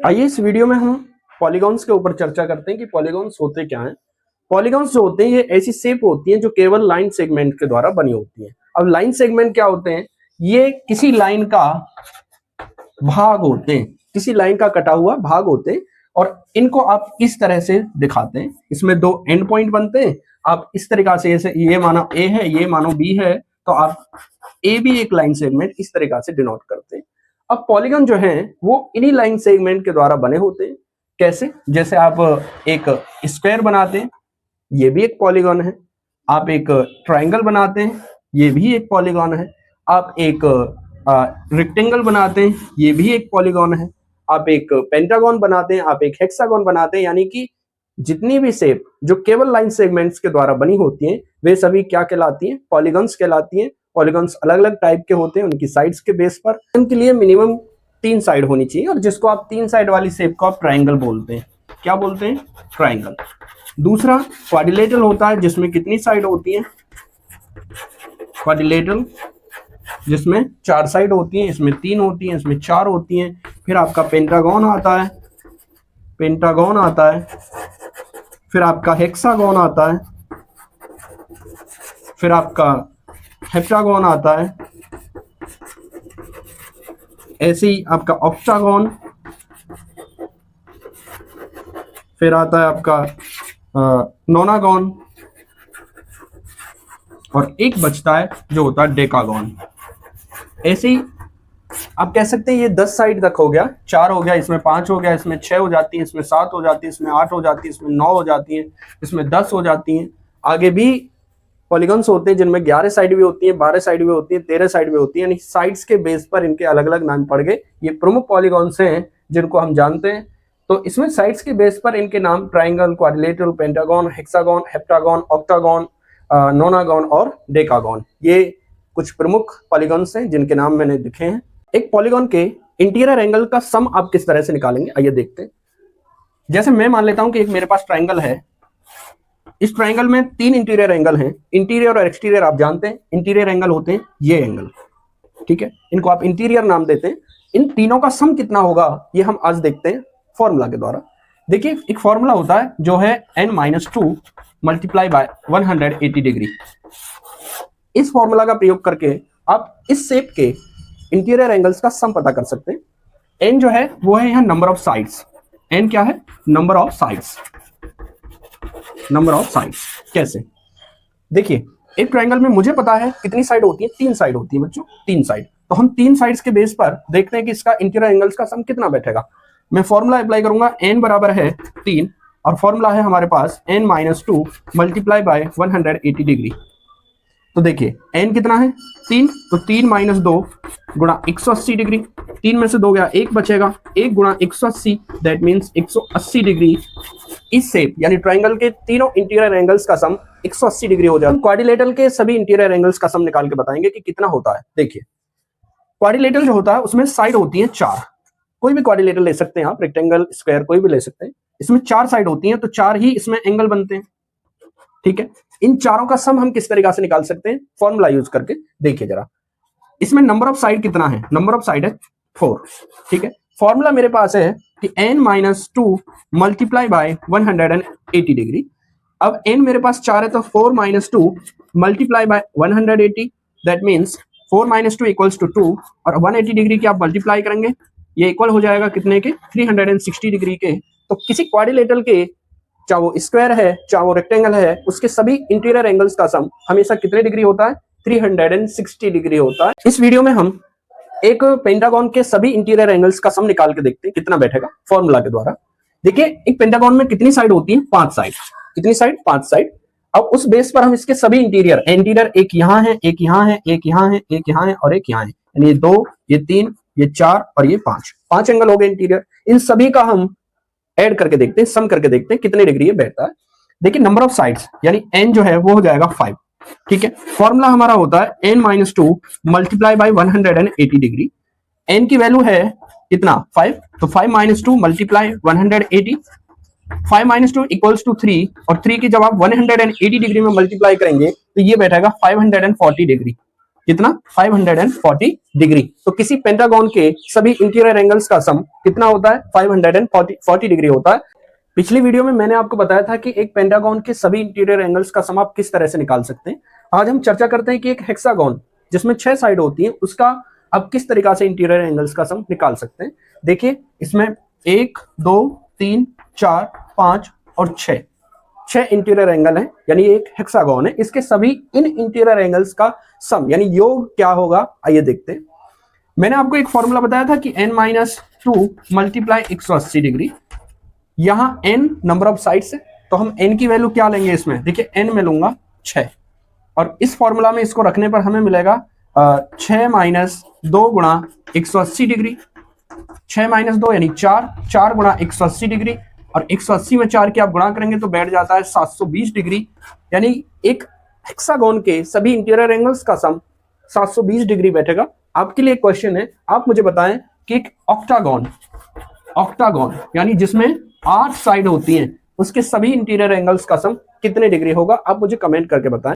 आइए इस वीडियो में हम पॉलीगॉन्स के ऊपर चर्चा करते हैं कि पॉलीगॉन्स होते क्या हैं। पॉलीगॉन्स जो होते हैं ये ऐसी शेप होती हैं जो केवल लाइन सेगमेंट के द्वारा बनी होती हैं। अब लाइन सेगमेंट क्या होते हैं? ये किसी लाइन का भाग होते हैं, किसी लाइन का कटा हुआ भाग होते हैं और इनको आप इस तरह से दिखाते हैं। इसमें दो एंड पॉइंट बनते हैं। आप इस तरीका से ये मानो ए है, ये मानो बी है, तो आप ए भी एक लाइन सेगमेंट इस तरीका से डिनोट करते हैं। अब पॉलीगॉन जो है वो इन्हीं लाइन सेगमेंट के द्वारा बने होते हैं। कैसे? जैसे आप एक स्क्वायर बनाते हैं, ये भी एक पॉलीगॉन है। आप एक ट्रायंगल बनाते हैं, ये भी एक पॉलीगॉन है। आप एक रेक्टेंगल बनाते हैं, ये भी एक पॉलीगॉन है। आप एक पेंटागन बनाते हैं, आप एक हेक्सागन बनाते हैं। यानी कि जितनी भी शेप जो केवल लाइन सेगमेंट्स के द्वारा बनी होती हैं वे सभी क्या कहलाती हैं? पॉलीगॉन्स कहलाती हैं। पॉलीगॉन्स अलग अलग टाइप के होते हैं उनकी साइड्स के बेस पर। इनके लिए मिनिमम 3 साइड होनी चाहिए और जिसको आप 3 साइड वाली शेप को आप ट्रायंगल बोलते हैं। क्या बोलते हैं? ट्रायंगल। दूसरा क्वाड्रिलेटरल होता है जिसमें कितनी साइड होती हैं? क्वाड्रिलेटरल जिसमें 4 साइड होती हैं, इसमें 3 होती हैं, इसमें 4 होती हैं। फिर आपका पेंटागन आता है, पेंटागन आता है। फिर आपका हेक्सागन आता है, फिर आपका हेप्टागन आता है, ऐसे ही आपका ऑक्टागन, फिर आता है आपका नोनागन और एक बचता है जो होता है डेकागन। ऐसे ही आप कह सकते हैं ये 10 साइड तक हो गया। 4 हो गया, इसमें 5 हो गया, इसमें 6 हो जाती है, इसमें 7 हो जाती है, इसमें 8 हो जाती है, इसमें 9 हो जाती है, इसमें 10 हो जाती हैं। आगे भी पॉलीगॉन्स होते हैं जिनमें 11 साइड भी होती है, 12 साइड भी होती है, 13 साइड भी होती है। यानी साइड्स के बेस पर इनके अलग अलग नाम पड़ गए। ये प्रमुख पॉलीगॉन्स हैं जिनको हम जानते हैं। तो इसमें साइड्स के बेस पर इनके नाम triangle, quadrilateral, pentagon, hexagon, heptagon, octagon, नोनागन और डेकागन, ये कुछ प्रमुख पॉलीगॉन्स हैं जिनके नाम मैंने लिखे हैं। एक पॉलीगॉन के इंटीरियर एंगल का सम आप किस तरह से निकालेंगे, आइए देखते हैं। जैसे मैं मान लेता हूं कि एक मेरे पास ट्रायंगल है। इस ट्रायंगल में 3 इंटीरियर एंगल हैं। इंटीरियर और एक्सटीरियर आप जानते हैं। इंटीरियर एंगल होते हैं ये एंगल, ठीक है, इनको आप इंटीरियर नाम देते हैं। इन तीनों का सम कितना होगा ये हम आज देखते हैं फॉर्मूला के द्वारा। देखिए एक फॉर्मूला होता है जो है n-2 मल्टीप्लाई बाय 180 डिग्री। इस फॉर्मूला का प्रयोग करके आप इस शेप के इंटीरियर एंगल्स का सम पता कर सकते हैं। n जो है वो है यहाँ नंबर ऑफ साइड्स। n क्या है? Number of sides. Number of sides कैसे? देखिए एक ट्रायंगल में मुझे पता है कितनी साइड होती है? 3 साइड होती है बच्चों, 3 साइड। तो हम 3 साइड्स के बेस पर देखते हैं कि इसका इंटीरियर एंगल्स का सम कितना बैठेगा। मैं फॉर्मूला अप्लाई करूंगा, n बराबर है 3 और फॉर्मूला है हमारे पास n-2 मल्टीप्लाई बाय 180 डिग्री। तो देखिए n कितना है? 3, तो 3 - 2 गुणा 180 डिग्री। 3 में से 2 गया, 1 बचेगा, 1 गुणा 180 दैट मीन्स 180 डिग्री। इस शेप यानी ट्रायंगल के तीनों इंटीरियर एंगल्स का सम 180 डिग्री हो जाता है। क्वाड्रिलेटरल के सभी इंटीरियर एंगल्स का सम निकाल के बताएंगे कि कितना होता है। देखिए क्वाड्रिलेटरल जो होता है उसमें साइड होती है 4। कोई भी क्वाड्रिलेटरल ले सकते हैं आप, रेक्टेंगल, स्क्वायर कोई भी ले सकते हैं। इसमें 4 साइड होती हैं तो 4 ही इसमें एंगल बनते हैं, ठीक है। इन चारों का सम हम किस तरीका से निकाल सकते हैं? फॉर्मूला यूज करके। देखिए जरा, इसमें नंबर ऑफ साइड कितना है? नंबर ऑफ साइड है 4, ठीक है। फॉर्मूला मेरे पास है कि n-2 मल्टीप्लाई बाय 180 डिग्री। अब n मेरे पास 4 है तो 4 - 2 multiply by 180 that means 4 - 2 equals to 2 और 180 डिग्री की आप मल्टीप्लाई करेंगे, ये इक्वल हो जाएगा कितने के? 360 डिग्री के। तो किसी क्वाड्रिलेटरल के, चाहे वो स्क्वायर है चाहे वो रेक्टेंगल है, उसके सभी इंटीरियर एंगल्स का सम हमेशा कितने डिग्री होता है? 360 डिग्री होता है। इस वीडियो में हम एक पेंटागन के सभी इंटीरियर एंगल्स का सम निकाल के देखते हैं कितना बैठेगा फॉर्मूला के द्वारा। देखिए एक पेंटागन में कितनी साइड होती है? 5 साइड। कितनी साइड? 5 साइड। अब उस बेस पर हम इसके सभी इंटीरियर एक यहाँ है, एक यहाँ है, एक यहाँ है, एक यहाँ है और एक यहाँ है। यानी ये 2, ये 3, ये 4 और ये 5 एंगल हो गए इंटीरियर। इन सभी का हम ऐड करके देखते हैं, सम करके देखते हैं कितने डिग्री ये बैठता है। देखिए नंबर ऑफ साइड्स यानी n जो है वो हो जाएगा 5, ठीक है। फॉर्मूला हमारा होता है n-2 multiply by 180 degree. n की वैल्यू है कितना? 5, तो 5 - 2 मल्टीप्लाई 180, 5 - 2 इक्वल्स टू 3 और 3 की जब आप 180 डिग्री में मल्टीप्लाई करेंगे तो ये बैठेगा 540 डिग्री। कितना 540 डिग्री। तो किसी पेंटागन के सभी इंटीरियर एंगल्स का सम कितना होता है 540 डिग्री होता है। पिछली वीडियो में मैंने आपको बताया था कि एक पेंटागन के सभी इंटीरियर एंगल्स का सम आप किस तरह से निकाल सकते हैं। आज हम चर्चा करते हैं कि एक हेक्सागन जिसमें 6 साइड होती है उसका आप किस तरीका से इंटीरियर एंगल्स का सम निकाल सकते हैं। देखिए इसमें 1 2 3 4 5 और 6 इंटीरियर एंगल है, यानी एक हेक्सागन है। इसके सभी इन इंटीरियर एंगल्स का सम यानी योग क्या होगा, आइए देखते हैं। मैंने आपको एक फॉर्मूला बताया था कि n-2 मल्टीप्लाई 180 डिग्री। यहां n नंबर ऑफ साइड्स है, तो हम n की वैल्यू क्या लेंगे इसमें, देखिए n में लूंगा 6, और इस फॉर्मूला में इसको रखने पर हमें मिलेगा 6 माइनस 2 गुणा 180 डिग्री। 6 माइनस 2 यानी 4 गुणा 180 डिग्री, और 180 में 4 की आप गुणा करेंगे तो बैठ जाता है 720 डिग्री। यानी एक हेक्सागन के सभी इंटीरियर एंगल्स का सम 720 डिग्री बैठेगा। आपके लिए क्वेश्चन है, आप मुझे बताएं कि एक ऑक्टागन यानी जिसमें 8 साइड होती हैं उसके सभी इंटीरियर एंगल्स का सम कितने डिग्री होगा, आप मुझे कमेंट करके बताएं।